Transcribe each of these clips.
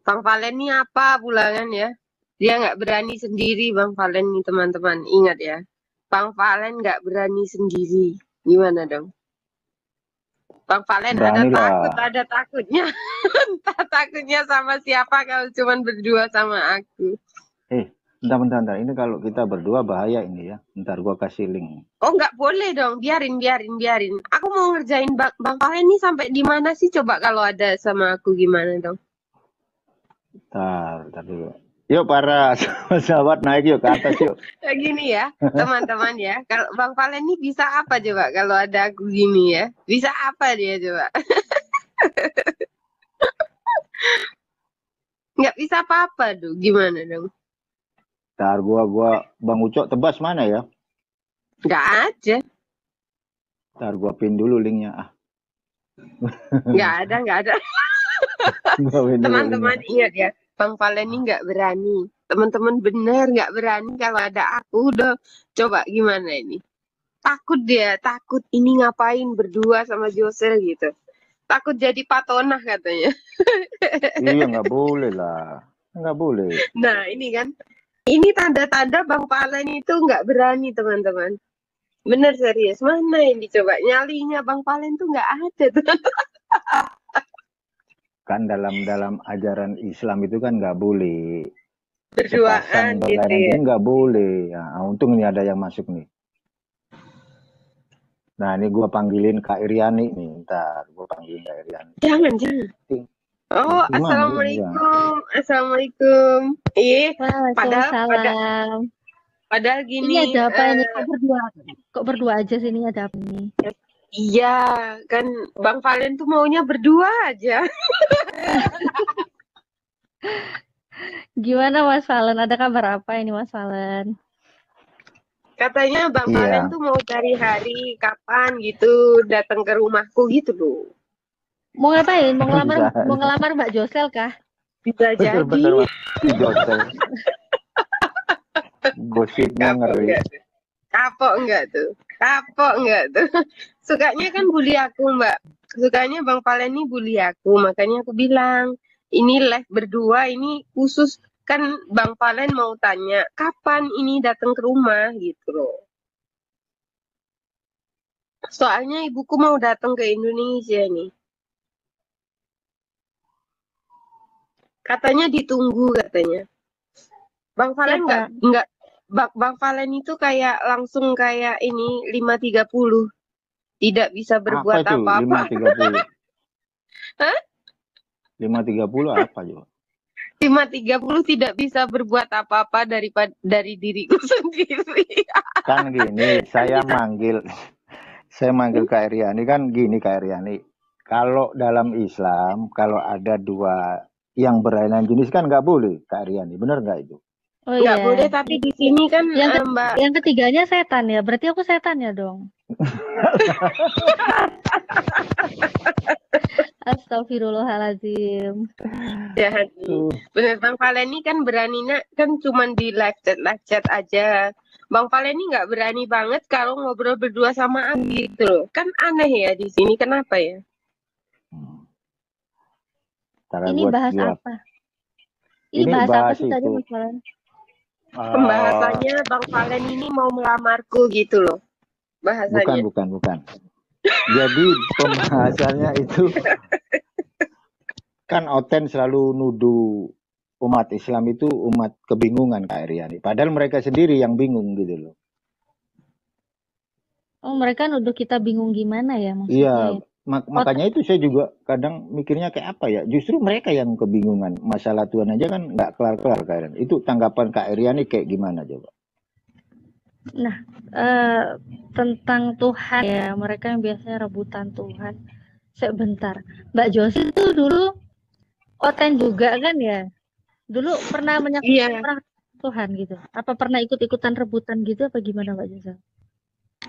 Bang Valen ini apa pulangan ya? Dia nggak berani sendiri, Bang Valen nih teman-teman. Ingat ya, Bang Valen nggak berani sendiri. Gimana dong? Bang Valen Beranilah. ada takutnya. Entah takutnya sama siapa kalau cuman berdua sama aku. Eh, bentar. Ini kalau kita berdua bahaya ini ya. Ntar gua kasih link. Oh nggak boleh dong, biarin. Aku mau ngerjain Bang Valen nih sampai di mana sih? Coba kalau ada sama aku gimana dong? Ntar dulu. Yuk para sahabat naik yuk ke atas yuk. Kayak gini ya, teman-teman ya. Kalau Bang Valen ini bisa apa coba kalau ada aku gini ya? Bisa apa dia coba? Nggak bisa apa-apa tuh. Gimana dong? Ntar Bang Ucok tebas mana ya? Nggak ada. Ntar gua pin dulu linknya. Nggak ada. Gua pin dulu linknya. Teman-teman ingat ya, Bang Valen ini nggak berani. Teman-teman bener nggak berani kalau ada aku udah. Coba gimana ini? Takut dia, takut ini ngapain berdua sama Josel gitu. Takut jadi patonah katanya. Iya nggak boleh lah. Nggak boleh. Nah ini kan, ini tanda-tanda Bang Valen itu nggak berani teman-teman. Bener serius, mana yang dicoba? Nyalinya Bang Valen tuh nggak ada tuh. Kan dalam ajaran Islam itu kan nggak boleh sepasang Berduaan gitu berlainan ya. ini nggak boleh. Nah, untung ini ada yang masuk nih. Nah ini gua panggilin Kak Iriani nih. Ntar gua panggilin Kak Iriani. Jangan. Oh, Gimana ya? Assalamualaikum. Padahal Waalaikumsalam. padahal Ini gini, ada apa ini? Kok berdua aja sih, ini ada apa nih? iya kan Bang Valen tuh maunya berdua aja. Gimana Mas Valen? Ada kabar apa ini Mas Valen? Katanya Bang Valen Iya. tuh mau cari hari kapan gitu datang ke rumahku gitu loh. Mau ngapain? Bisa. Mau ngelamar Mbak Josel kah? Bisa jadi. Bener-bener Mas. Josel. Gosipnya Kapok ngeri. enggak tuh? Kapok enggak tuh? Sukanya kan bully aku, Mbak. Sukanya Bang Valen ini bully aku, makanya aku bilang, ini live berdua, ini khusus kan Bang Valen mau tanya, kapan ini datang ke rumah gitu loh. Soalnya ibuku mau datang ke Indonesia nih. Katanya ditunggu katanya. Bang Valen Siapa? nggak Bang Valen itu kayak langsung kayak ini 5.30. Tidak bisa Apa berbuat itu apa-apa. 5.30? Hah? 5.30 apa coba? 5.30 tidak bisa berbuat apa-apa dari diriku sendiri. Kan gini, Kan bisa. saya manggil Kak Iriani kan gini Kak Iriani. Kalau dalam Islam, kalau ada dua yang berlainan jenis kan nggak boleh Kak Iriani, bener nggak itu? Oh Nggak iya. boleh, tapi di sini kan Mbak. Yang ketiganya setan ya. Berarti aku setan ya dong. Astagfirullahaladzim. Jahat nih. Bener Bang Valen ini kan beraninya kan cuman di live chat aja. Bang Valen ini nggak berani banget kalau ngobrol berdua sama Andi gitu loh. Kan aneh ya di sini, kenapa ya? Cara Ini buat bahas gua. apa? Ini bahas apa sih tadi Mas Valen? Pembahasannya Bang Valen ini mau melamarku gitu loh. Bahasanya. Bukan. Jadi pembahasannya itu kan Oten selalu nuduh umat Islam itu umat kebingungan Kak Iriani. Padahal mereka sendiri yang bingung gitu loh. Oh, mereka nuduh kita bingung gimana ya maksudnya? Iya, Ya? makanya itu saya juga kadang mikirnya kayak apa ya. Justru mereka yang kebingungan. Masalah Tuhan aja kan nggak kelar-kelar Kak Iriani. Itu tanggapan Kak Iriani kayak gimana coba? Nah, tentang Tuhan ya, mereka yang biasanya rebutan Tuhan. Sebentar, Mbak Josi itu dulu Oten juga kan ya? Dulu pernah menyaksikan Iya. orang Tuhan gitu? Apa pernah ikut-ikutan rebutan gitu apa gimana Mbak Josi?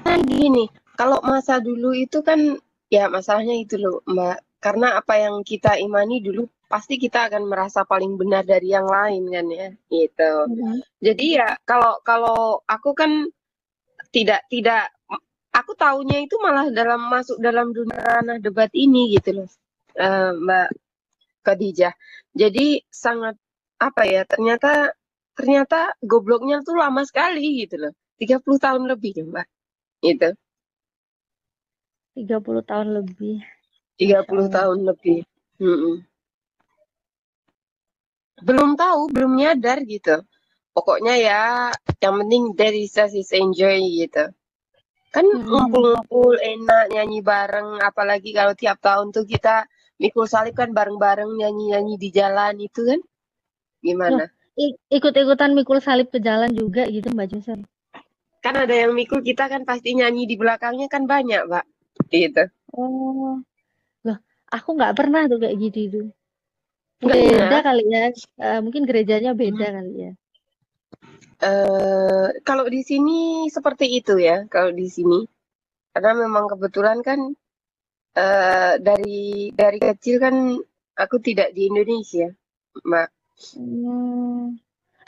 Kan gini, kalau masa dulu itu kan ya masalahnya itu loh Mbak. Karena apa yang kita imani dulu pasti kita akan merasa paling benar dari yang lain kan ya, gitu. Jadi ya kalau kalau aku kan tidak aku taunya itu malah masuk dalam dunia ranah debat ini gitu loh, Mbak. Khadijah. Jadi sangat apa ya, ternyata gobloknya tuh lama sekali gitu loh. 30 tahun lebih ya, Mbak. Gitu. 30 tahun lebih. 30 Masya tahun lebih. Mm-mm. Belum tahu, belum nyadar gitu. Pokoknya ya, yang penting dari is enjoy gitu. Kan Allah. ngumpul-ngumpul, enak, nyanyi bareng. Apalagi kalau tiap tahun tuh kita mikul salib kan bareng-bareng nyanyi-nyanyi di jalan itu kan. Loh, Gimana? ikut-ikutan mikul salib ke jalan juga gitu Mbak Josen. Kan ada yang mikul kita kan pasti nyanyi di belakangnya kan banyak, Pak. Gitu. Oh, loh, aku nggak pernah tuh kayak gitu itu. Enggak Beda pernah. kali ya. Mungkin gerejanya beda kali ya. Kalau di sini seperti itu ya, kalau di sini. Karena memang kebetulan kan dari kecil kan aku tidak di Indonesia, Mbak. Hmm.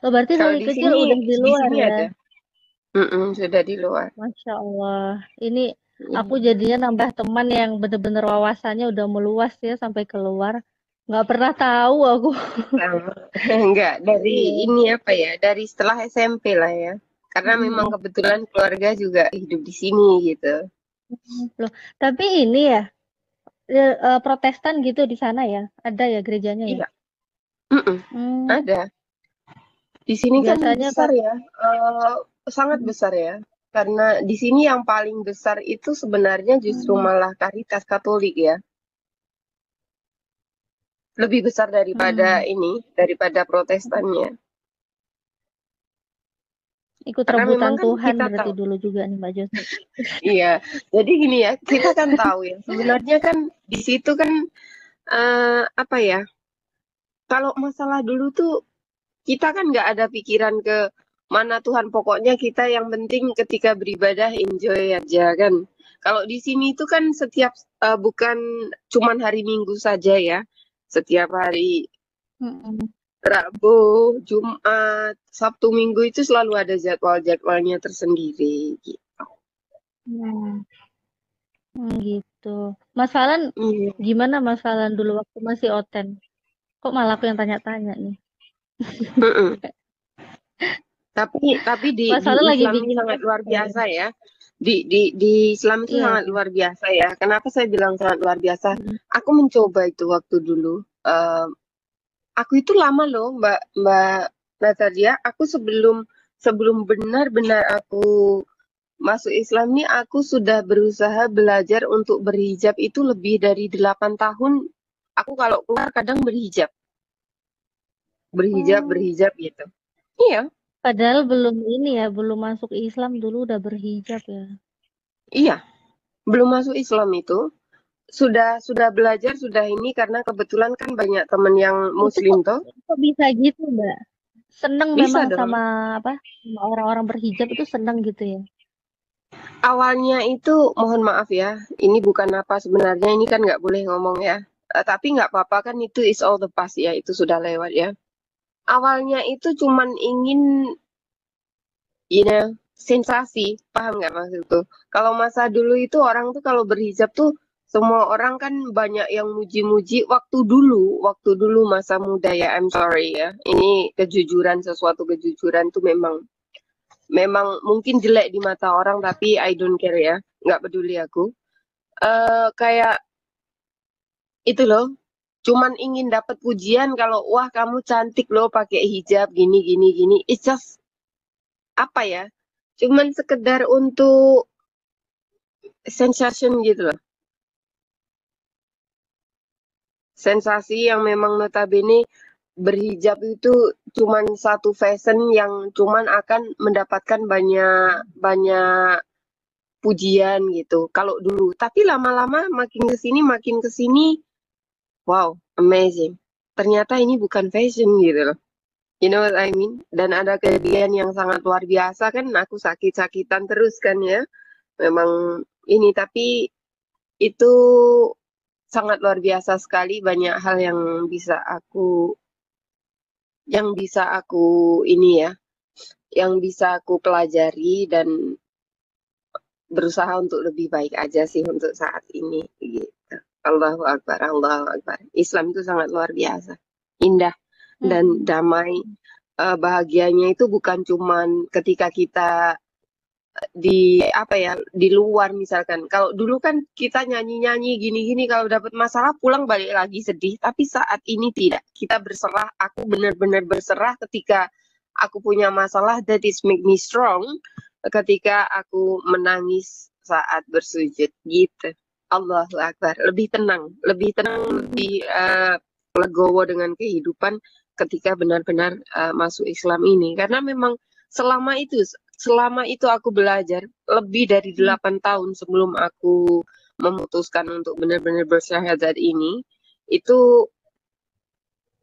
Oh, berarti Kalau dari di kecil sini udah di di luar sini ya. ada. Sudah di luar. Masya Allah. Ini aku Mm. jadinya nambah teman yang bener-bener wawasannya udah meluas ya sampai keluar. Nggak pernah tahu aku. Sama. Enggak, dari Iya. ini apa ya, dari setelah SMP lah ya. Karena memang Mm-mm. kebetulan keluarga juga hidup di sini gitu. Loh, tapi ini ya, Protestan gitu di sana ya? Ada ya gerejanya ya? Iya, mm-mm, Hmm, ada. Di sini kan biasanya besar kan ya, sangat besar ya. Karena di sini yang paling besar itu sebenarnya justru hmm, malah Karitas Katolik ya. Lebih besar daripada hmm, daripada Protestannya. ikut Karena rebutan memang kan Tuhan kita berarti tahu. dulu juga nih Mbak Jose. Iya, jadi gini ya, kita kan tahu ya. Sebenarnya kan di situ kan apa ya? Kalau masalah dulu tuh kita kan nggak ada pikiran ke mana Tuhan. Pokoknya kita yang penting ketika beribadah enjoy aja kan. Kalau di sini tuh kan setiap bukan cuman hari Minggu saja ya. Setiap hari Mm-mm. Rabu, Jumat, Sabtu, Minggu itu selalu ada jadwal-jadwalnya tersendiri gitu. Hmm, gitu. Mas Falan, Iya. gimana Mas Falan dulu waktu masih oten? Kok malah aku yang tanya-tanya nih? Mm-mm. Tapi di Mas di Falan lagi Islam ini bikin sangat luar apa ya? biasa ya. Di Islam itu Iya. sangat luar biasa ya. Kenapa saya bilang sangat luar biasa? Mm. Aku mencoba itu waktu dulu. Eh, aku itu lama loh, Mbak Mbak Natalia. Aku sebelum sebelum benar-benar aku masuk Islam nih, aku sudah berusaha belajar untuk berhijab itu lebih dari 8 tahun. Aku kalau keluar kadang berhijab, berhijab, Oh, berhijab gitu. Iya, padahal belum ini ya, belum masuk Islam dulu udah berhijab ya. iya. Belum masuk Islam itu sudah belajar sudah ini karena kebetulan kan banyak teman yang Itu Muslim toh. kok bisa gitu, Mbak? Seneng memang Bisa dong. sama apa? Sama orang-orang berhijab itu seneng gitu ya. Awalnya itu mohon maaf ya, ini bukan apa sebenarnya ini kan nggak boleh ngomong ya. Tapi nggak apa-apa kan itu is all the past ya, itu sudah lewat ya. Awalnya itu cuman ingin sensasi, paham nggak maksudku? Kalau masa dulu itu orang tuh kalau berhijab tuh semua orang kan banyak yang muji-muji waktu dulu masa muda ya, I'm sorry ya. Ini kejujuran, sesuatu kejujuran tuh memang memang mungkin jelek di mata orang tapi I don't care ya, nggak peduli aku. Kayak itu loh, cuman ingin dapat pujian kalau wah kamu cantik loh pakai hijab gini gini gini. It's just apa ya? Cuman sekedar untuk sensation gitu loh. Sensasi yang memang notabene berhijab itu cuman satu fashion yang cuman akan mendapatkan banyak banyak pujian gitu. Kalau dulu, tapi lama-lama makin ke sini, wow, amazing. Ternyata ini bukan fashion gitu loh. You know what I mean? Dan ada kejadian yang sangat luar biasa kan, aku sakit-sakitan terus kan ya. Memang ini, tapi itu sangat luar biasa sekali banyak hal yang bisa aku ini ya, yang bisa aku pelajari dan berusaha untuk lebih baik aja sih untuk saat ini gitu. Allahu Akbar, Allahu Akbar. Islam itu sangat luar biasa, indah dan Mm-mm. damai. Bahagianya itu bukan cuman ketika kita di apa ya, di luar misalkan. Kalau dulu kan kita nyanyi-nyanyi gini-gini, kalau dapat masalah pulang balik lagi sedih. Tapi saat ini tidak. Kita berserah. Aku benar-benar berserah ketika aku punya masalah. That is make me strong. Ketika aku menangis saat bersujud gitu. Allahu Akbar. Lebih tenang, Mm-mm. lebih legowo dengan kehidupan ketika benar-benar masuk Islam ini. Karena memang selama itu aku belajar lebih dari 8 tahun sebelum aku memutuskan untuk benar-benar bersyahadat ini, itu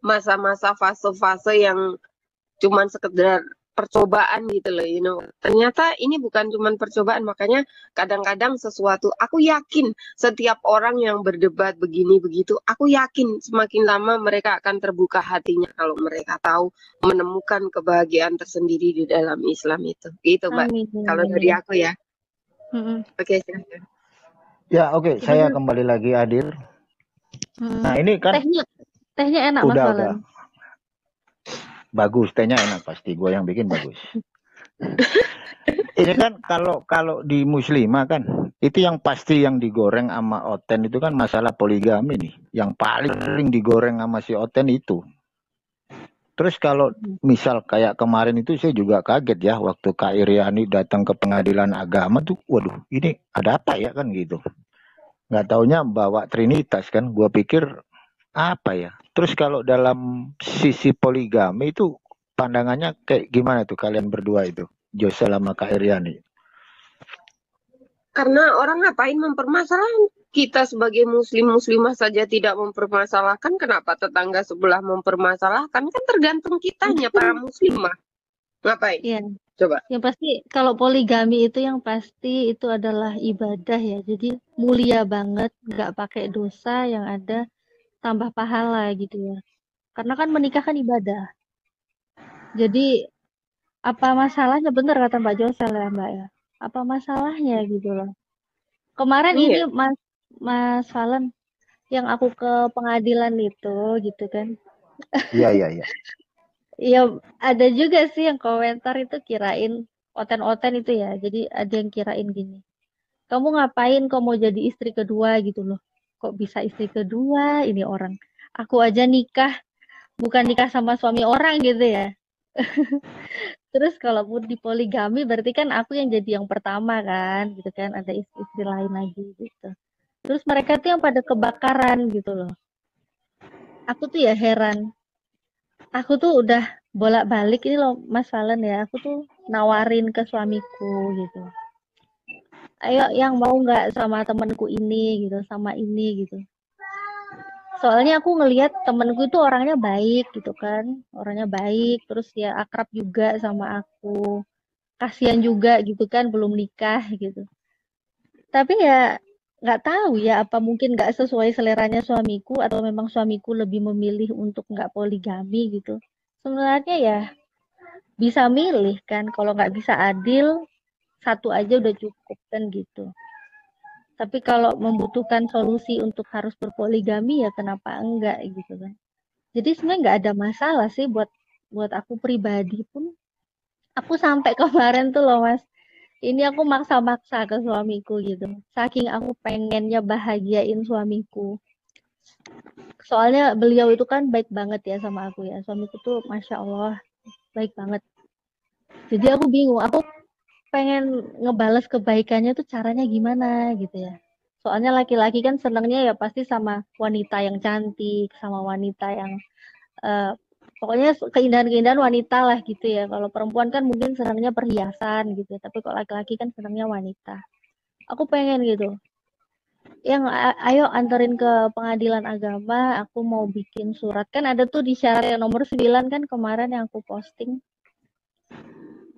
masa-masa fase-fase yang cuman sekedar percobaan gitu loh, you know. Ternyata ini bukan cuman percobaan, makanya kadang-kadang sesuatu, aku yakin setiap orang yang berdebat begini begitu, aku yakin semakin lama mereka akan terbuka hatinya kalau mereka tahu menemukan kebahagiaan tersendiri di dalam Islam itu. Gitu, Mbak. Amin, Kalau amin dari ya. aku ya. Mm-mm. Oke, silakan. Ya, oke, Jadi saya kembali lagi hadir. mm, Nah, ini kan tehnya enak Mas udah Valen. bagus, tehnya enak pasti. Gue yang bikin bagus. Ini kan kalau kalau di muslimah kan itu yang pasti yang digoreng sama Oten itu kan masalah poligami nih. Yang paling digoreng sama si Oten itu. Terus kalau misal kayak kemarin itu saya juga kaget ya waktu Kak Iriani datang ke pengadilan agama tuh, waduh ini ada apa ya kan gitu. Nggak taunya bawa Trinitas kan, gua pikir apa ya. Terus kalau dalam sisi poligami itu pandangannya kayak gimana tuh kalian berdua itu, Jose sama Kak Iriani? Karena orang ngapain mempermasalahkan? Kita sebagai muslimah saja tidak mempermasalahkan, kenapa tetangga sebelah mempermasalahkan? Kan tergantung kitanya, para muslimah. Ngapain? Iya, Coba. yang pasti kalau poligami itu yang pasti itu adalah ibadah ya. Jadi mulia banget, nggak pakai dosa, yang ada tambah pahala gitu ya. Karena kan menikah kan ibadah. Jadi apa masalahnya, bener kata Mbak Josel ya Mbak ya. Apa masalahnya gitu loh. Kemarin ini Iya. Mas Valen yang aku ke pengadilan itu gitu kan. Iya iya iya. Ya ada juga sih yang komentar itu kirain oten-oten itu ya. Jadi ada yang kirain gini. Kamu ngapain kok mau jadi istri kedua gitu loh. Kok bisa istri kedua ini orang. Aku aja nikah, bukan nikah sama suami orang gitu ya. Terus kalaupun di poligami berarti kan aku yang jadi yang pertama kan gitu kan. Ada istri-istri lain lagi gitu. Terus mereka tuh yang pada kebakaran gitu loh. Aku tuh ya heran. Aku tuh udah bolak-balik ini loh Mas Valen ya. Aku tuh nawarin ke suamiku gitu. Ayo yang mau nggak sama temenku ini gitu, sama ini gitu. Soalnya aku ngelihat temenku itu orangnya baik gitu kan. Orangnya baik, terus ya akrab juga sama aku. Kasihan juga gitu kan, belum nikah gitu. Tapi ya nggak tahu ya apa mungkin nggak sesuai seleranya suamiku atau memang suamiku lebih memilih untuk nggak poligami gitu. Sebenarnya ya bisa milih kan, kalau nggak bisa adil satu aja udah cukup kan gitu. Tapi kalau membutuhkan solusi untuk harus berpoligami ya kenapa enggak gitu kan. Jadi sebenarnya nggak ada masalah sih buat buat aku pribadi pun. Aku sampai kemarin tuh loh Mas, ini aku maksa-maksa ke suamiku gitu. Saking aku pengennya bahagiain suamiku. Soalnya beliau itu kan baik banget ya sama aku ya. Suamiku tuh Masya Allah baik banget. Jadi aku bingung, aku pengen ngebales kebaikannya tuh caranya gimana gitu ya. Soalnya laki-laki kan senangnya ya pasti sama wanita yang cantik, sama wanita yang eh, pokoknya keindahan-keindahan wanita lah gitu ya. Kalau perempuan kan mungkin senangnya perhiasan gitu, ya. Tapi kalau laki-laki kan senangnya wanita. Aku pengen gitu. Yang ayo anterin ke pengadilan agama, aku mau bikin surat. Kan ada tuh di syarat yang nomor 9 kan kemarin yang aku posting.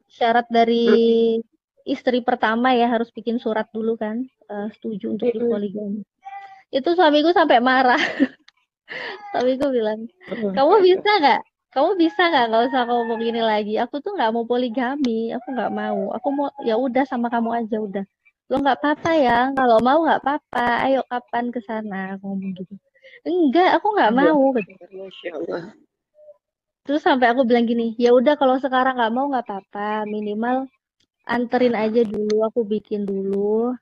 Syarat dari istri pertama ya harus bikin surat dulu kan, setuju untuk dipoligami. Itu suamiku sampai marah. Suamiku bilang, kamu bisa nggak? Kamu bisa nggak usah ngomong gini lagi. Aku tuh nggak mau poligami, aku nggak mau. Aku mau ya udah sama kamu aja udah. Lo nggak apa-apa ya, kalau mau nggak apa-apa, ayo kapan ke sana, aku ngomong gitu. Enggak, aku nggak Allah mau gitu. Akbar, Masya Allah. Terus sampai aku bilang gini, ya udah kalau sekarang nggak mau nggak apa-apa, minimal anterin aja dulu, aku bikin dulu.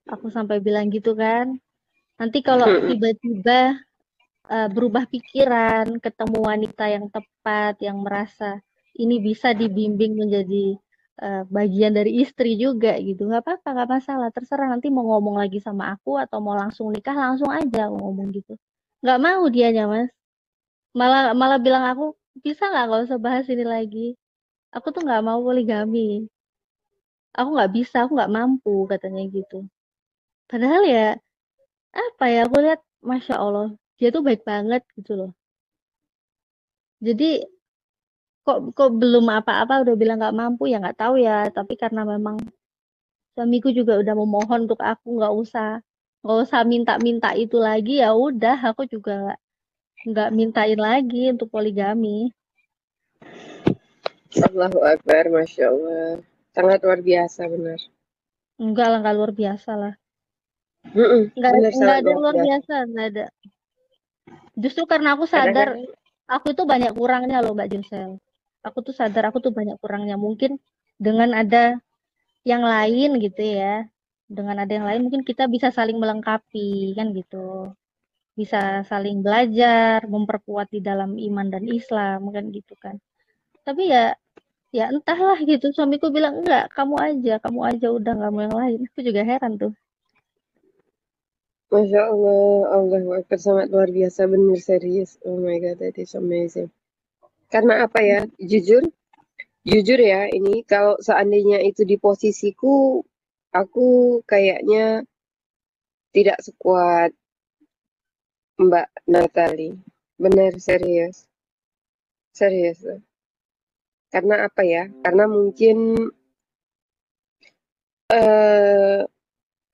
Aku sampai bilang gitu kan. Nanti kalau Mm-mm. tiba-tiba berubah pikiran, ketemu wanita yang tepat, yang merasa ini bisa dibimbing menjadi bagian dari istri juga gitu. Nggak apa-apa, nggak masalah. Terserah nanti mau ngomong lagi sama aku atau mau langsung nikah, langsung aja aku ngomong gitu. Nggak mau dianya, Mas. Malah malah bilang aku, bisa nggak usah bahas ini lagi. Aku tuh nggak mau poligami. Aku nggak bisa, aku nggak mampu, katanya gitu. Padahal ya, apa ya, aku lihat, Masya Allah, dia tuh baik banget gitu loh. Jadi kok belum apa-apa udah bilang nggak mampu ya nggak tahu ya. Tapi karena memang suamiku juga udah memohon untuk aku nggak usah minta-minta itu lagi, ya udah aku juga nggak mintain lagi untuk poligami. Allahu Akbar, Masya Allah. Sangat luar biasa, benar. Enggak lah, nggak luar biasa lah. Mm-mm, Nggak benar, nggak sangat ada luar luar biasa. biasa, nggak ada. Justru karena aku sadar Kadang-kadang, aku itu banyak kurangnya loh Mbak Josel. Aku tuh sadar aku tuh banyak kurangnya. Mungkin dengan ada yang lain gitu ya. Dengan ada yang lain mungkin kita bisa saling melengkapi kan gitu. Bisa saling belajar, memperkuat di dalam iman dan Islam kan gitu kan. Tapi ya entahlah gitu. Suamiku bilang enggak, kamu aja udah nggak mau yang lain. Aku juga heran tuh. Masya Allah, Allahu Akbar, sangat luar biasa, benar, serius. Oh my God, that is amazing. Karena apa ya, jujur, jujur ya, ini kalau seandainya itu di posisiku, aku kayaknya tidak sekuat Mbak Natali. Benar, serius. Serius loh. Karena apa ya? Karena mungkin eh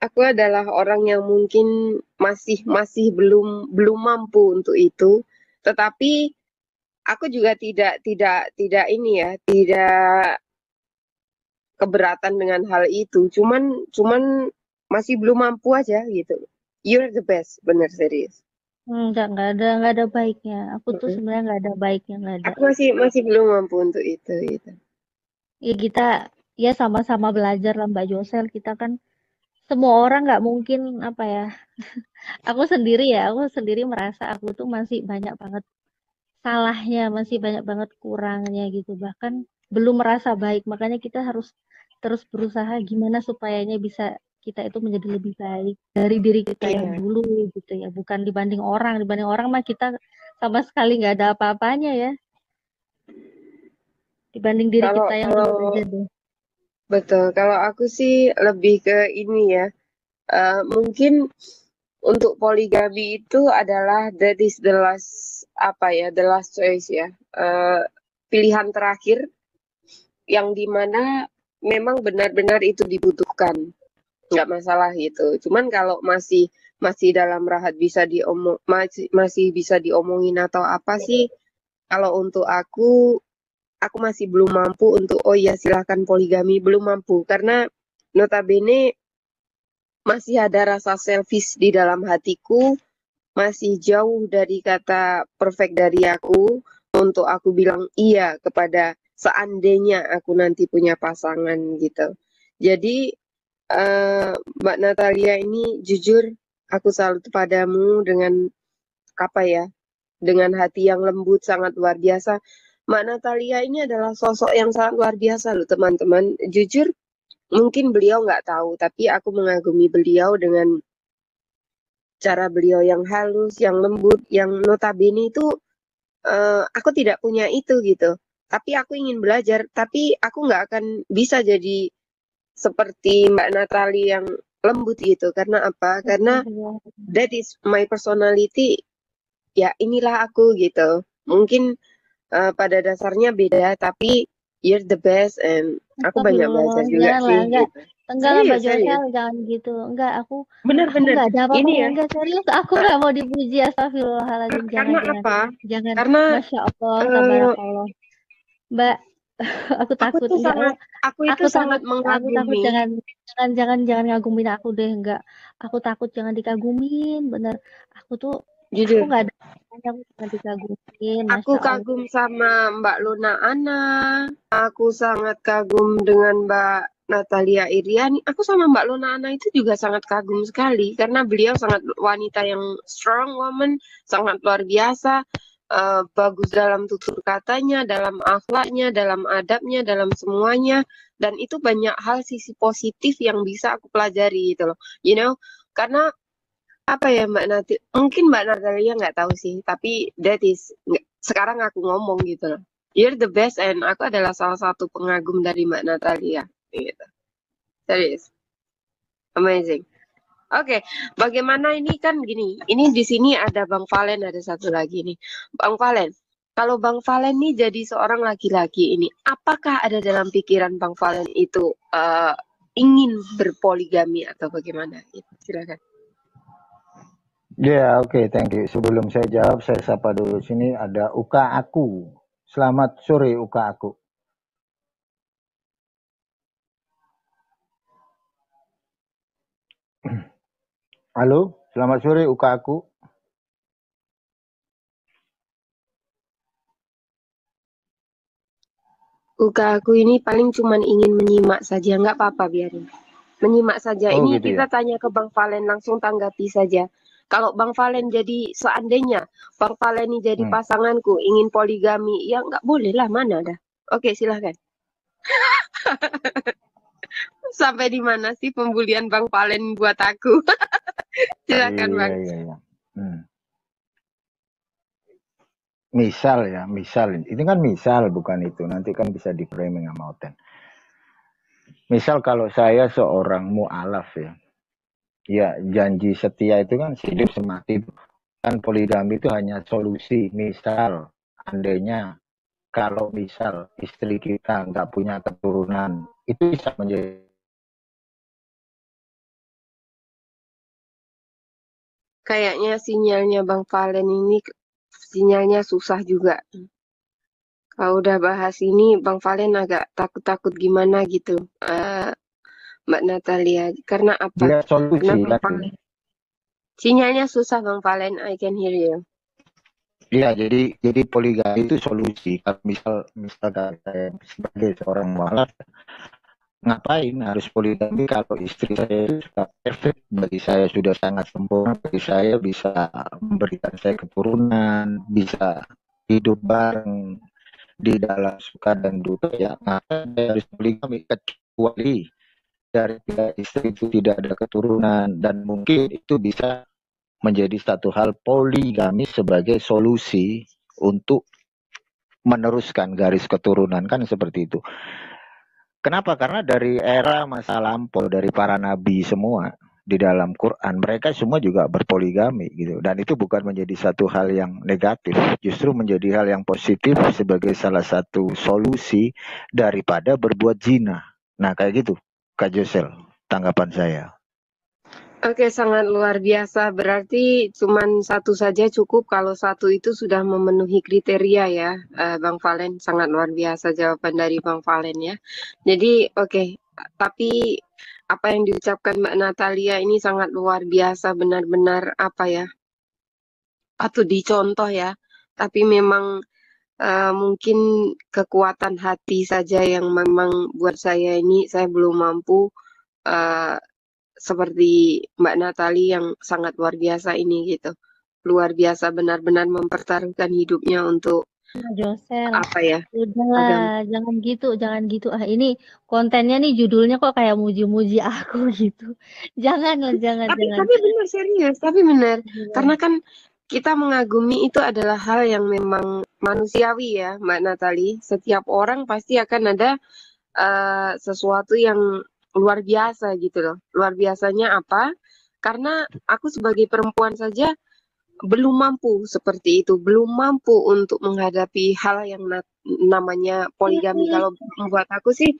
aku adalah orang yang mungkin masih masih belum belum mampu untuk itu. Tetapi aku juga tidak ini ya, tidak keberatan dengan hal itu. Cuman masih belum mampu aja gitu. You're the best, bener, serius. Nggak ada baiknya. Aku tuh Mm-mm. sebenarnya nggak ada baiknya, nggak ada. Aku masih masih belum mampu untuk itu gitu. Ya kita ya sama-sama belajar lah Mbak Josel. Kita kan semua orang nggak mungkin apa ya. Aku sendiri merasa aku tuh masih banyak banget salahnya, masih banyak banget kurangnya gitu. Bahkan belum merasa baik. Makanya kita harus terus berusaha gimana supayanya bisa kita itu menjadi lebih baik dari diri kita yang Iya. dulu gitu ya. Bukan dibanding orang. Dibanding orang mah kita sama sekali nggak ada apa-apanya ya. Dibanding diri Kalau kita yang kalau dulu aja deh. betul, kalau aku sih lebih ke ini ya. Mungkin untuk poligami itu adalah that is the last apa ya, the last choice ya. Eh, Pilihan terakhir yang dimana memang benar-benar itu dibutuhkan, nggak masalah gitu. Cuman kalau masih masih dalam rahat bisa masih bisa diomongin atau apa sih? Kalau untuk aku masih belum mampu untuk oh ya silahkan poligami, belum mampu karena notabene masih ada rasa selfish di dalam hatiku, masih jauh dari kata perfect dari aku untuk aku bilang iya kepada seandainya aku nanti punya pasangan gitu. Jadi Mbak Natalia ini jujur aku salut padamu dengan apa ya, dengan hati yang lembut sangat luar biasa. Mbak Natalia ini adalah sosok yang sangat luar biasa loh teman-teman. Jujur mungkin beliau nggak tahu, tapi aku mengagumi beliau dengan cara beliau yang halus, yang lembut, yang notabene itu aku tidak punya itu gitu. Tapi aku ingin belajar, tapi aku nggak akan bisa jadi seperti Mbak Natali yang lembut gitu. Karena apa? Karena that is my personality. Ya inilah aku gitu. Mungkin pada dasarnya beda, tapi you're the best and aku banyak Astagfirullah, belajar juga jangan lah, sih enggak. gitu. Enggak lah Mbak Serius, serius. Josel, jangan gitu. Enggak, aku Benar-benar. enggak ada Ini apa-apanya. ya, Enggak, serius, aku enggak mau dipuji. Astagfirullahaladzim, jangan, karena jangan. apa? Jangan, Karena Masya Allah, eh, tabarakallah. Mbak, Aku Aku takut, tuh enggak ya. sangat, aku itu Aku sangat takut, aku takut mengagumi. jangan ngagumin aku deh, enggak. Aku takut jangan dikagumin, bener. Aku tuh, aku Jujur, nggak ada aku jangan dikagumin, aku masya Allah. kagum sama Mbak Luna Ana. Aku sangat kagum dengan Mbak Natalia Iriani. Aku sama Mbak Luna Ana itu juga sangat kagum sekali karena beliau sangat wanita yang strong woman, sangat luar biasa, bagus dalam tutur katanya, dalam akhlaknya, dalam adabnya, dalam semuanya. Dan itu banyak hal sisi positif yang bisa aku pelajari gitu loh. You know, karena apa ya Mbak Nati, mungkin Mbak Natalia nggak tahu sih, tapi that is sekarang aku ngomong gitu loh. You're the best and aku adalah salah satu pengagum dari Mbak Natalia. Gitu. Serius, amazing. Oke, bagaimana ini kan gini, ini di sini ada Bang Valen, ada satu lagi nih. Bang Valen, kalau Bang Valen nih jadi seorang laki-laki ini, apakah ada dalam pikiran Bang Valen itu ingin berpoligami atau bagaimana? Gitu, silakan. Ya, oke, thank you. Sebelum saya jawab, saya sapa dulu sini ada Uka Aku. Selamat sore Uka Aku. Halo, selamat sore Uka Aku. Uka aku ini paling cuman ingin menyimak saja, nggak apa-apa biarin. Menyimak saja. Oh Ini gitu kita ya. tanya ke Bang Valen, langsung tanggapi saja. Kalau Bang Valen jadi seandainya Bang Valen ini jadi Hmm. pasanganku, ingin poligami, ya nggak boleh lah, mana dah. Oke, silahkan. Sampai di mana sih pembulian Bang Valen buat aku? Silakan Iya, Bang. iya, iya. Hmm. Misal ya, misal. Ini kan misal bukan itu. Nanti kan bisa di framing sama Oten. Misal kalau saya seorang mu'alaf ya. Ya, janji setia itu kan hidup semati. Kan poligami itu hanya solusi. Misal, andainya kalau misal istri kita nggak punya keturunan, itu bisa menjadi. Kayaknya sinyalnya Bang Valen ini sinyalnya susah juga. Kalau udah bahas ini, Bang Valen agak takut-takut gimana gitu. Mbak Natalia, karena apa? Dia Karena solusi Bang kan. Valen. Sinyalnya susah Bang Valen, I can hear you. Iya, jadi poligami itu solusi. Kalau misal saya sebagai seorang mualaf, ngapain harus poligami kalau istri saya itu sudah perfect bagi saya, sudah sangat sempurna bagi saya, bisa memberikan saya keturunan, bisa hidup bareng di dalam suka dan duka, ya ngapain saya harus poligami, kecuali dari pihak istri itu tidak ada keturunan, dan mungkin itu bisa menjadi satu hal poligami sebagai solusi untuk meneruskan garis keturunan, kan seperti itu. Kenapa? Karena dari era masa lampau, dari para nabi semua di dalam Quran, mereka semua juga berpoligami gitu. Dan itu bukan menjadi satu hal yang negatif, justru menjadi hal yang positif sebagai salah satu solusi daripada berbuat zina. Nah, kayak gitu, Kak Josel, tanggapan saya. Oke, sangat luar biasa. Berarti cuman satu saja cukup kalau satu itu sudah memenuhi kriteria ya, Bang Valen. Sangat luar biasa jawaban dari Bang Valen ya. Jadi, oke, tapi apa yang diucapkan Mbak Natalia ini sangat luar biasa, benar-benar apa ya, patut dicontoh ya. Tapi memang mungkin kekuatan hati saja yang memang buat saya ini, saya belum mampu eh, seperti Mbak Natali yang sangat luar biasa ini gitu. Luar biasa benar-benar mempertaruhkan hidupnya untuk Josel, apa ya? Agama. udahlah, jangan gitu. Ah, ini kontennya nih judulnya kok kayak muji-muji aku gitu. Jangan lah, jangan. Tapi benar serius, tapi benar. Karena Iya. kan kita mengagumi itu adalah hal yang memang manusiawi ya, Mbak Natali. Setiap orang pasti akan ada sesuatu yang luar biasa gitu loh. Luar biasanya apa? Karena aku sebagai perempuan saja belum mampu seperti itu, belum mampu untuk menghadapi hal yang namanya poligami. Kalau membuat aku sih,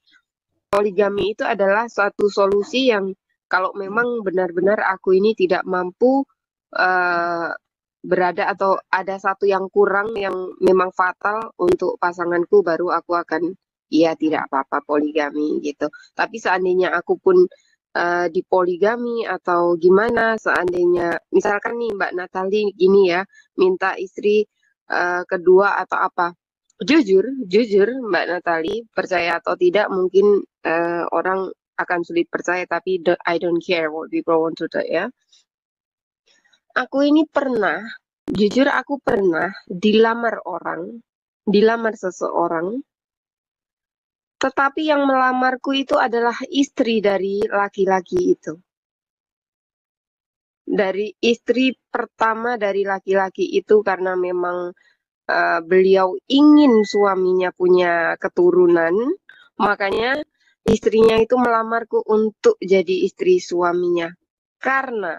poligami itu adalah suatu solusi yang kalau memang benar-benar aku ini tidak mampu eh, berada atau ada satu yang kurang yang memang fatal untuk pasanganku, baru aku akan iya tidak apa-apa poligami gitu. Tapi seandainya aku pun dipoligami atau gimana, seandainya misalkan nih Mbak Natali gini ya, minta istri kedua atau apa. Jujur, jujur Mbak Natali, percaya atau tidak mungkin orang akan sulit percaya, tapi I don't care what people want to do ya. Aku ini pernah, jujur aku pernah dilamar seseorang, tetapi yang melamarku itu adalah istri dari laki-laki itu. Dari istri pertama dari laki-laki itu karena memang beliau ingin suaminya punya keturunan, makanya istrinya itu melamarku untuk jadi istri suaminya. Karena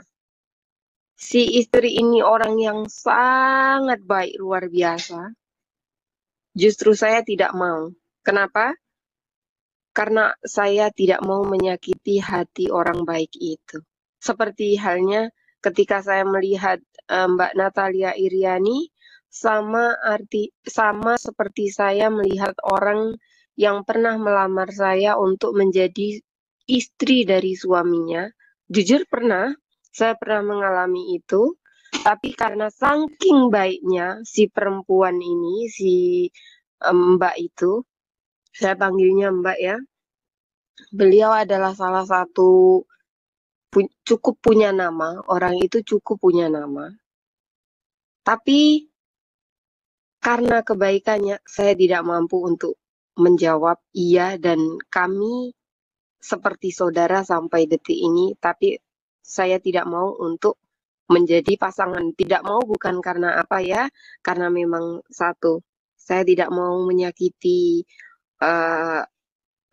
si istri ini orang yang sangat baik luar biasa, justru saya tidak mau. Kenapa? Karena saya tidak mau menyakiti hati orang baik itu. Seperti halnya ketika saya melihat Mbak Natalia Iriani, sama seperti saya melihat orang yang pernah melamar saya untuk menjadi istri dari suaminya. Jujur saya pernah mengalami itu. Tapi karena saking baiknya si perempuan ini, si Mbak itu, saya panggilnya Mbak ya. Beliau adalah salah satu cukup punya nama, orang itu cukup punya nama. Tapi karena kebaikannya, saya tidak mampu untuk menjawab iya dan kami seperti saudara sampai detik ini, tapi saya tidak mau untuk menjadi pasangan. Tidak mau bukan karena apa ya, karena memang satu, saya tidak mau menyakiti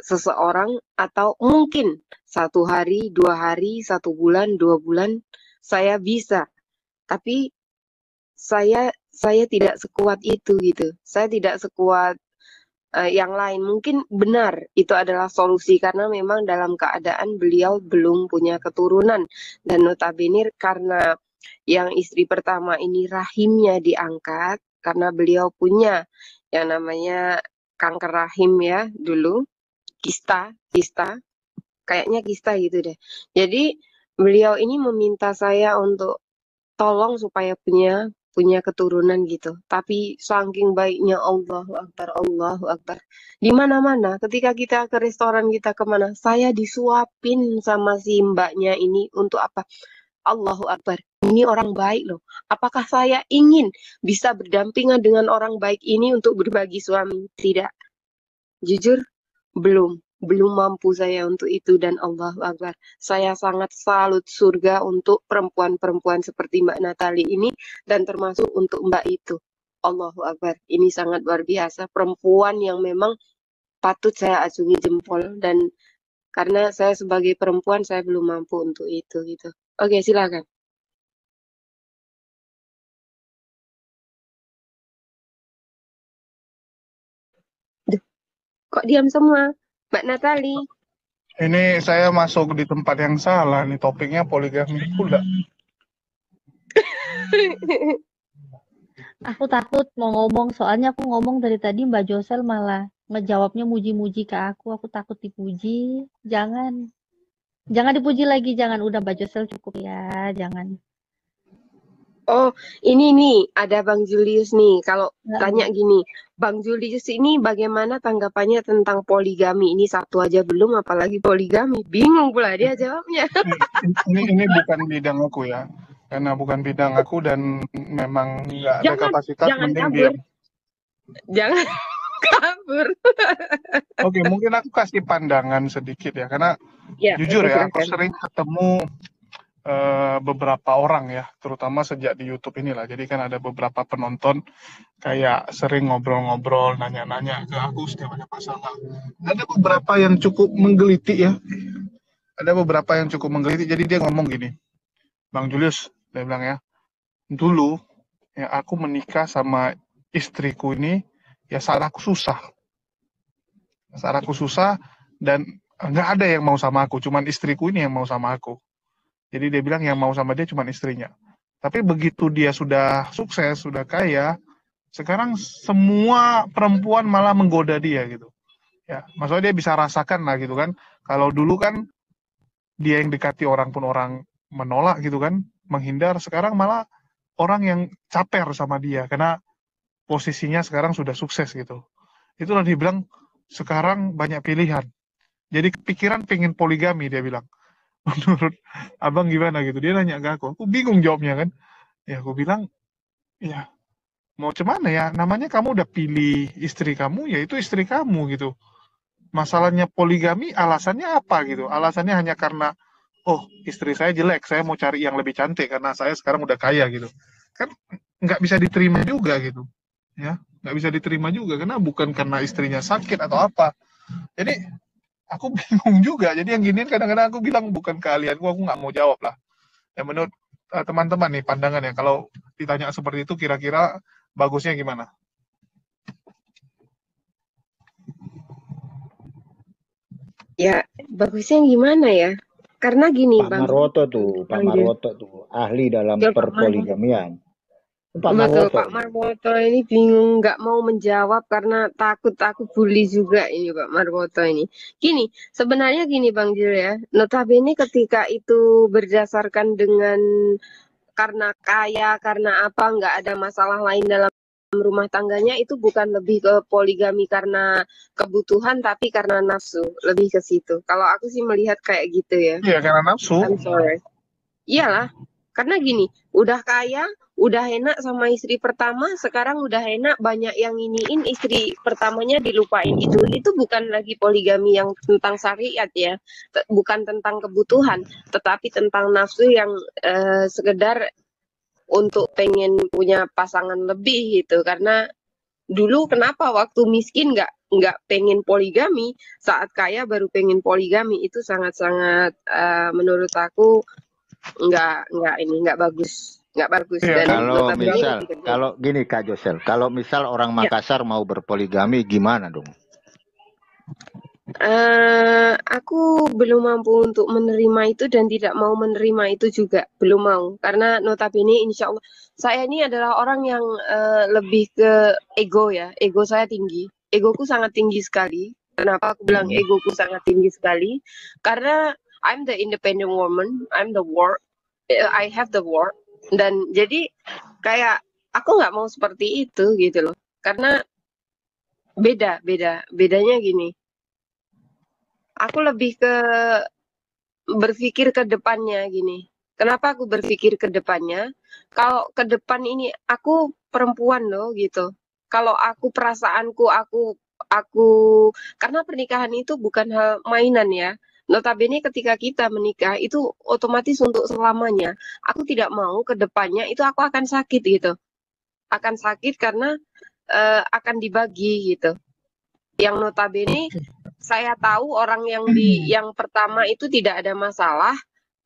seseorang atau mungkin 1 hari, 2 hari, 1 bulan, 2 bulan saya bisa, tapi saya tidak sekuat itu gitu. Saya tidak sekuat yang lain. Mungkin benar itu adalah solusi karena memang dalam keadaan beliau belum punya keturunan dan notabene karena yang istri pertama ini rahimnya diangkat karena beliau punya yang namanya kanker rahim ya dulu. Kista, kayaknya kista gitu deh. Jadi beliau ini meminta saya untuk tolong supaya punya keturunan gitu. Tapi saking baiknya Allahu Akbar, Allahu Akbar. Di mana-mana, ketika kita ke restoran kita kemana, saya disuapin sama si mbaknya ini untuk apa? Allahu Akbar. Ini orang baik loh. Apakah saya ingin bisa berdampingan dengan orang baik ini untuk berbagi suami? Tidak. Jujur, belum mampu saya untuk itu dan Allahu Akbar. Saya sangat salut surga untuk perempuan-perempuan seperti Mbak Natali ini dan termasuk untuk Mbak itu. Allahu Akbar. Ini sangat luar biasa. Perempuan yang memang patut saya acungi jempol dan karena saya sebagai perempuan saya belum mampu untuk itu gitu. Oke, silakan. Duh, kok diam semua? Mbak Natali. Ini saya masuk di tempat yang salah nih, topiknya poligami pula. Aku takut mau ngomong, soalnya aku ngomong dari tadi Mbak Josel malah ngejawabnya muji-muji ke aku takut dipuji. Jangan dipuji lagi, jangan. Udah Mbak Josel cukup ya, jangan. Oh, ini nih, ada Bang Julius nih. Kalau tanya gini, Bang Julius ini bagaimana tanggapannya tentang poligami? Ini satu aja belum, apalagi poligami. Bingung pula dia jawabnya. Ini bukan bidang aku ya, karena bukan bidang aku dan memang nggak ada kapasitas, mending diam. Jangan kabur. Oke, mungkin aku kasih pandangan sedikit ya, karena jujur ya, aku sering ketemu beberapa orang ya, terutama sejak di YouTube inilah. Jadi kan ada beberapa penonton kayak sering ngobrol-ngobrol, nanya-nanya ke aku setiap ada masalah. Ada beberapa yang cukup menggelitik ya. Ada beberapa yang cukup menggelitik. Jadi dia ngomong gini, Bang Julius, dia bilang ya, dulu ya aku menikah sama istriku ini ya salahku susah. Salahku susah dan nggak ada yang mau sama aku, cuman istriku ini yang mau sama aku. Jadi dia bilang yang mau sama dia cuma istrinya. Tapi begitu dia sudah sukses, sudah kaya, sekarang semua perempuan malah menggoda dia gitu. Ya, maksudnya dia bisa rasakan lah gitu kan. Kalau dulu kan dia yang dekati orang pun orang menolak gitu kan, menghindar. Sekarang malah orang yang caper sama dia karena posisinya sekarang sudah sukses gitu. Itulah dia bilang sekarang banyak pilihan. Jadi kepikiran pengen poligami dia bilang. Menurut abang gimana gitu? Dia nanya ke aku bingung jawabnya kan. Ya aku bilang, ya mau cuman ya, namanya kamu udah pilih istri kamu, ya itu istri kamu gitu. Masalahnya poligami alasannya apa gitu? Alasannya hanya karena oh istri saya jelek, saya mau cari yang lebih cantik karena saya sekarang udah kaya gitu. Kan nggak bisa diterima juga gitu. Ya, nggak bisa diterima juga karena bukan karena istrinya sakit atau apa. Jadi aku bingung juga. Jadi yang gini kadang-kadang aku bilang bukan keahlianku, aku nggak mau jawab lah. Ya menurut teman-teman nih pandangannya, kalau ditanya seperti itu kira-kira bagusnya gimana? Ya, bagusnya gimana ya? Karena gini, Pak Bang. Marwoto tuh, Pak Marwoto tuh ahli dalam Ya, Pak Marwoto. perpoligamian. Pak Betul, Marwoto. Pak Marwoto ini bingung nggak mau menjawab karena takut aku bully juga ini Pak Marwoto ini. Gini, sebenarnya gini Bang Jul ya, notabene ketika itu berdasarkan dengan karena kaya, karena apa, nggak ada masalah lain dalam rumah tangganya, itu bukan lebih ke poligami karena kebutuhan, tapi karena nafsu, lebih ke situ. Kalau aku sih melihat kayak gitu ya. Iya karena nafsu. I'm sorry. Iyalah, karena gini, udah kaya, udah enak sama istri pertama, sekarang udah enak banyak yang iniin istri pertamanya dilupain. Itu bukan lagi poligami yang tentang syariat ya, bukan tentang kebutuhan, tetapi tentang nafsu yang sekedar untuk pengen punya pasangan lebih gitu. Karena dulu kenapa waktu miskin nggak pengen poligami, saat kaya baru pengen poligami, itu sangat-sangat menurut aku nggak bagus Iya, dan Kalau notabene misal, kalau gini Kak Josel, kalau misal orang ya, Makassar mau berpoligami gimana dong? aku belum mampu untuk menerima itu dan tidak mau menerima itu juga belum mau karena notabene insya Allah saya ini adalah orang yang lebih ke ego ya, ego saya tinggi, egoku sangat tinggi sekali. Kenapa aku bilang egoku sangat tinggi sekali? Karena I'm the independent woman, I'm the work, I have the work, dan jadi kayak aku nggak mau seperti itu gitu loh, karena bedanya gini, aku lebih ke berpikir ke depannya gini. Kenapa aku berpikir ke depannya? Kalau ke depan ini aku perempuan loh gitu. Kalau aku perasaanku aku karena pernikahan itu bukan hal mainan ya. Notabene ketika kita menikah itu otomatis untuk selamanya. Aku tidak mau ke depannya itu aku akan sakit gitu. Akan sakit karena akan dibagi gitu. Yang notabene saya tahu orang yang pertama itu tidak ada masalah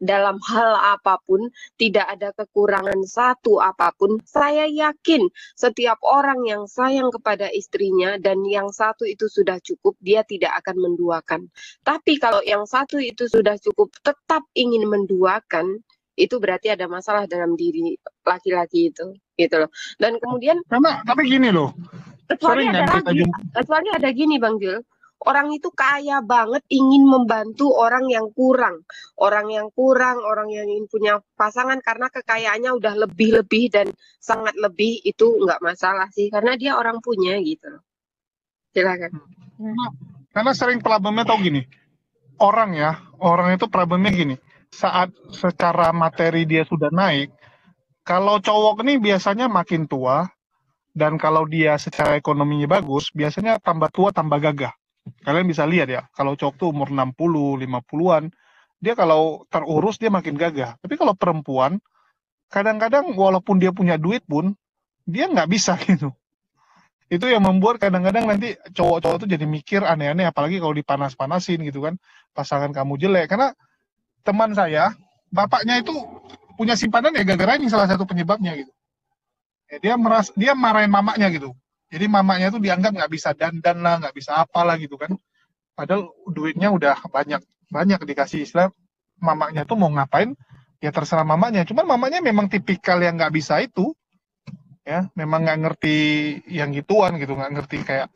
dalam hal apapun, tidak ada kekurangan satu apapun. Saya yakin setiap orang yang sayang kepada istrinya dan yang satu itu sudah cukup, dia tidak akan menduakan. Tapi kalau yang satu itu sudah cukup tetap ingin menduakan, itu berarti ada masalah dalam diri laki-laki itu, gitu loh. Dan kemudian tapi gini loh, kecuali sering ada kan kita lagi, kecuali ada gini Bang Jul, orang itu kaya banget ingin membantu orang yang kurang, orang yang ingin punya pasangan karena kekayaannya udah lebih-lebih dan sangat lebih, itu nggak masalah sih, karena dia orang punya gitu loh. Silakan. Karena sering problemnya tau gini, orang itu problemnya gini, saat secara materi dia sudah naik, kalau cowok ini biasanya makin tua, dan kalau dia secara ekonominya bagus, biasanya tambah tua tambah gagah. Kalian bisa lihat ya, kalau cowok tuh umur 60, 50-an, dia kalau terurus dia makin gagah. Tapi kalau perempuan, kadang-kadang walaupun dia punya duit pun, dia nggak bisa gitu. Itu yang membuat kadang-kadang nanti cowok-cowok tuh jadi mikir aneh-aneh, apalagi kalau dipanas-panasin gitu kan, pasangan kamu jelek. Karena teman saya, bapaknya itu punya simpanan ya gara-gara ini salah satu penyebabnya gitu. Ya, dia marahin mamanya gitu. Jadi mamanya tuh dianggap nggak bisa dandan lah, nggak bisa apalah gitu kan. Padahal duitnya udah banyak dikasih istilah, mamanya tuh mau ngapain ya terserah mamanya. Cuman mamanya memang tipikal yang nggak bisa itu, ya memang nggak ngerti yang gituan gitu, nggak ngerti kayak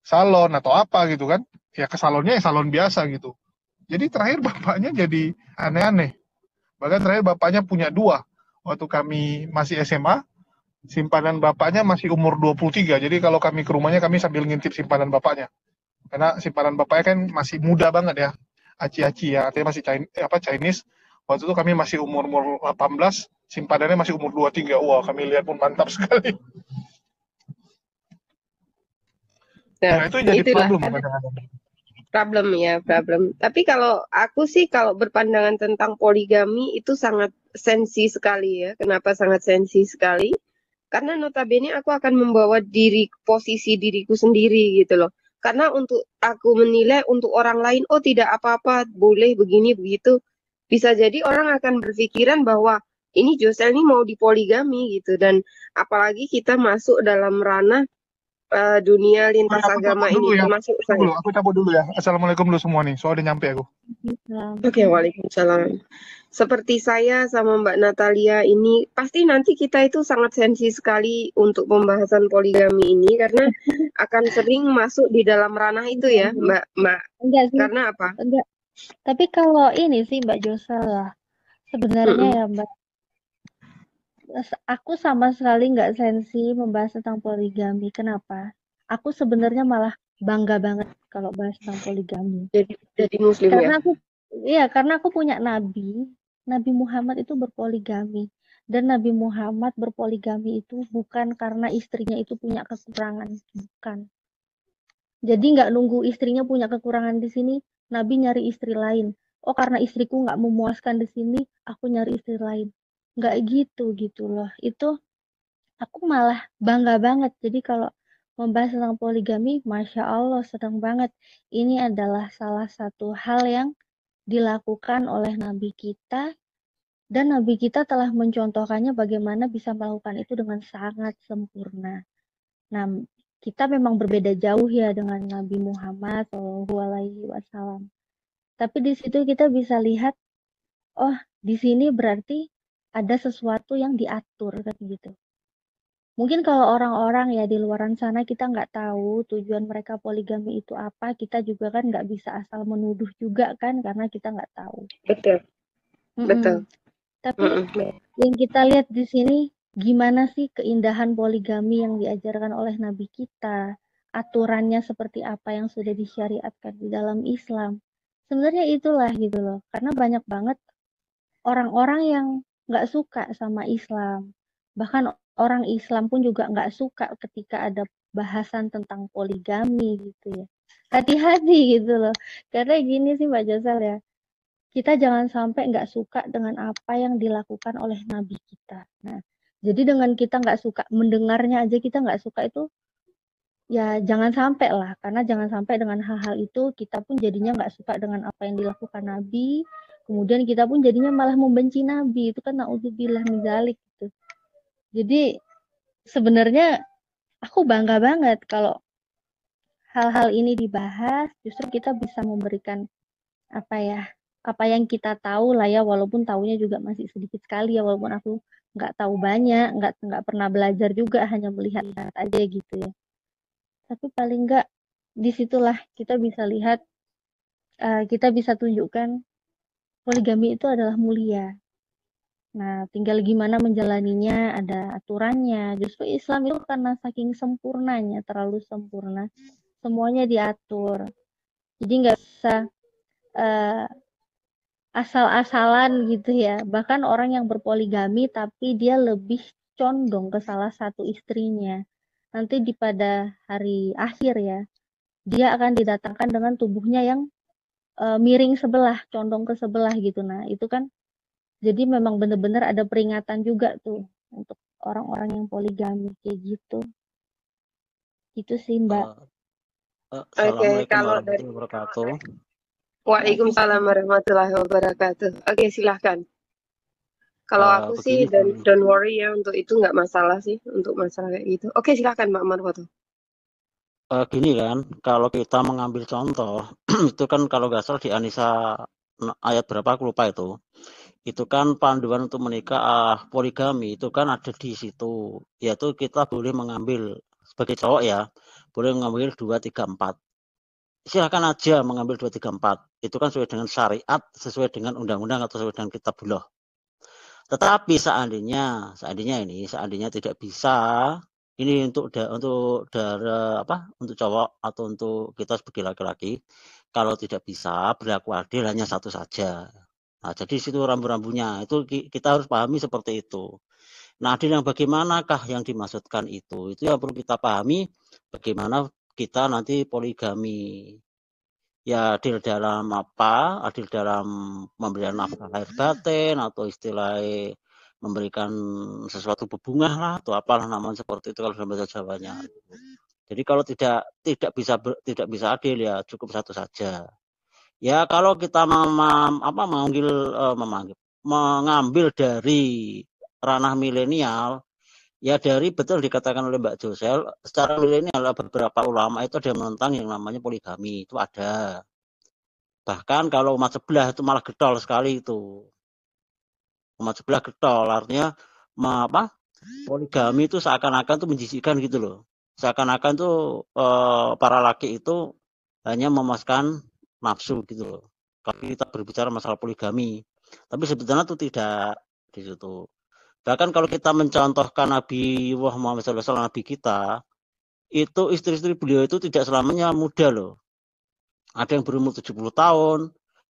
salon atau apa gitu kan. Ya ke salonnya ya salon biasa gitu. Jadi terakhir bapaknya jadi aneh-aneh. Bahkan terakhir bapaknya punya 2. Waktu kami masih SMA, simpanan bapaknya masih umur 23. Jadi kalau kami ke rumahnya kami sambil ngintip simpanan bapaknya. Karena simpanan bapaknya kan masih muda banget ya. Aci-aci ya, artinya masih Chinese. Waktu itu kami masih umur 18, simpanannya masih umur 23. Wah, kami lihat pun mantap sekali. Nah, itu jadi itulah problem kan kadang-kadang. problem. Tapi kalau aku sih kalau berpandangan tentang poligami itu sangat sensi sekali ya. Kenapa sangat sensi sekali? Karena notabene aku akan membawa posisi diriku sendiri gitu loh. Karena untuk aku menilai untuk orang lain, oh tidak apa-apa, boleh begini begitu. Bisa jadi orang akan berpikiran bahwa ini Josel ini mau dipoligami gitu. Dan apalagi kita masuk dalam ranah dunia lintas Aku agama cabut ini, dulu ya. termasuk saya. Aku cabut dulu ya. Assalamualaikum dulu semua nih. Soalnya nyampe aku. Oke, waalaikumsalam. Seperti saya sama Mbak Natalia ini, pasti nanti kita itu sangat sensi sekali untuk pembahasan poligami ini karena akan sering masuk di dalam ranah itu ya, Mbak. Enggak sih, Karena apa? enggak. Tapi kalau ini sih Mbak Josel lah, sebenarnya ya Mbak, aku sama sekali nggak sensi membahas tentang poligami. Kenapa? Aku sebenarnya malah bangga banget kalau bahas tentang poligami. Jadi Muslim ya. Karena aku punya Nabi Muhammad itu berpoligami. Dan Nabi Muhammad berpoligami itu bukan karena istrinya itu punya kekurangan, bukan. Jadi nggak nunggu istrinya punya kekurangan di sini, Nabi nyari istri lain. Oh, karena istriku nggak memuaskan di sini, aku nyari istri lain. Nggak gitu loh. Itu aku malah bangga banget. Jadi kalau membahas tentang poligami, Masya Allah, senang banget. Ini adalah salah satu hal yang dilakukan oleh Nabi kita, dan Nabi kita telah mencontohkannya bagaimana bisa melakukan itu dengan sangat sempurna. Nah, kita memang berbeda jauh ya dengan Nabi Muhammad SAW. Tapi di situ kita bisa lihat, oh di sini berarti ada sesuatu yang diatur kan gitu. Mungkin kalau orang-orang ya di luaran sana kita nggak tahu tujuan mereka poligami itu apa, kita juga kan nggak bisa asal menuduh juga kan karena kita nggak tahu. Betul. Betul. Tapi yang kita lihat di sini gimana sih keindahan poligami yang diajarkan oleh Nabi kita, aturannya seperti apa yang sudah disyariatkan di dalam Islam. Sebenarnya itulah gitu loh, karena banyak banget orang-orang yang nggak suka sama Islam. Bahkan orang Islam pun juga nggak suka ketika ada bahasan tentang poligami gitu ya. Hati-hati gitu loh. Karena gini sih Mbak Josel ya, kita jangan sampai nggak suka dengan apa yang dilakukan oleh Nabi kita. Nah, jadi dengan kita nggak suka, mendengarnya aja kita nggak suka itu, ya jangan sampai lah. Karena jangan sampai dengan hal-hal itu kita pun jadinya nggak suka dengan apa yang dilakukan Nabi. Kemudian kita pun jadinya malah membenci Nabi. Itu kan naudzubillah min dzalik gitu. Jadi sebenarnya aku bangga banget kalau hal-hal ini dibahas. Justru kita bisa memberikan apa yang kita tahu lah ya, walaupun tahunya juga masih sedikit sekali ya, walaupun aku nggak tahu banyak, nggak pernah belajar juga, hanya melihat aja gitu ya. Tapi paling nggak disitulah kita bisa lihat, kita bisa tunjukkan poligami itu adalah mulia. Nah, tinggal gimana menjalaninya, ada aturannya. Justru Islam itu karena saking sempurnanya, terlalu sempurna, semuanya diatur. Jadi nggak bisa asal-asalan gitu ya. Bahkan orang yang berpoligami tapi dia lebih condong ke salah satu istrinya. Nanti pada hari akhir ya, dia akan didatangkan dengan tubuhnya yang miring sebelah, condong ke sebelah gitu. Nah, itu kan jadi memang benar-benar ada peringatan juga tuh untuk orang-orang yang poligami kayak gitu. Itu sih, Mbak. Assalamualaikum warahmatullahi wabarakatuh. Waalaikumsalam warahmatullahi wabarakatuh. Oke, silahkan. Kalau aku sih, don't worry ya, untuk itu nggak masalah sih, untuk masalah kayak gitu. Oke, silahkan Mbak Marwoto. Gini kan, kalau kita mengambil contoh, itu kan kalau nggak salah di An-Nisa ayat berapa, aku lupa itu. Itu kan panduan untuk menikah poligami, itu kan ada di situ. Yaitu kita boleh mengambil, sebagai cowok ya, boleh mengambil 2, 3, 4. Silahkan aja mengambil 2, 3, 4. Itu kan sesuai dengan syariat, sesuai dengan undang-undang atau sesuai dengan kitabullah. Tetapi seandainya tidak bisa, ini untuk untuk cowok atau untuk kita sebagai laki-laki, kalau tidak bisa berlaku adil hanya satu saja. Nah, jadi situ rambu-rambunya itu kita harus pahami seperti itu. Nah, adil yang bagaimanakah yang dimaksudkan itu? Itu yang perlu kita pahami. Bagaimana kita nanti poligami. Ya, adil dalam apa? Adil dalam memberikan nafkah lahir batin atau istilahnya memberikan sesuatu bebungah lah atau apalah namanya seperti itu kalau dalam bahasa Jawanya. Jadi kalau tidak bisa adil ya cukup satu saja. Ya kalau kita mengambil dari ranah milenial, ya dari betul dikatakan oleh Mbak Josel, secara milenial beberapa ulama itu ada yang menentang yang namanya poligami, itu ada. Bahkan kalau umat sebelah itu malah getol sekali itu. Umat sebelah getol, artinya poligami itu seakan-akan tuh menjijikan gitu loh. Seakan-akan tuh para laki itu hanya memuaskan nafsu gitu loh. Kalau kita berbicara masalah poligami, tapi sebetulnya itu tidak di situ. Bahkan kalau kita mencontohkan Nabi Muhammad SAW, Nabi kita, itu istri-istri beliau itu tidak selamanya muda loh. Ada yang berumur 70 tahun,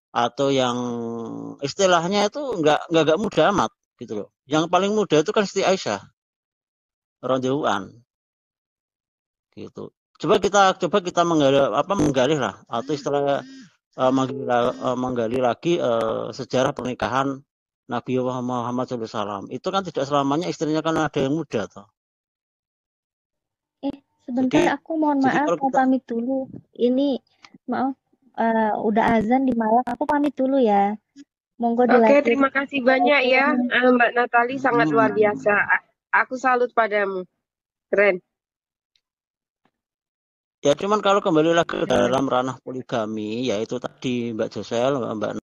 atau yang istilahnya itu enggak muda amat gitu loh. Yang paling muda itu kan Siti Aisyah radhiyallahu an. Gitu. Coba kita menggali lah atau istilah menggali lagi sejarah pernikahan Nabi Muhammad SAW. Itu kan tidak selamanya istrinya kan ada yang muda toh. Sebentar, aku mohon maaf mau pamit dulu. Ini maaf udah azan di Malang. Aku pamit dulu ya. Monggo dilanjut. Oke, terima kasih banyak ya Mbak Natali, sangat luar biasa. Aku salut padamu. Keren. Ya cuman kalau kembali lagi ke dalam ranah poligami, yaitu tadi Mbak Josel, Mbak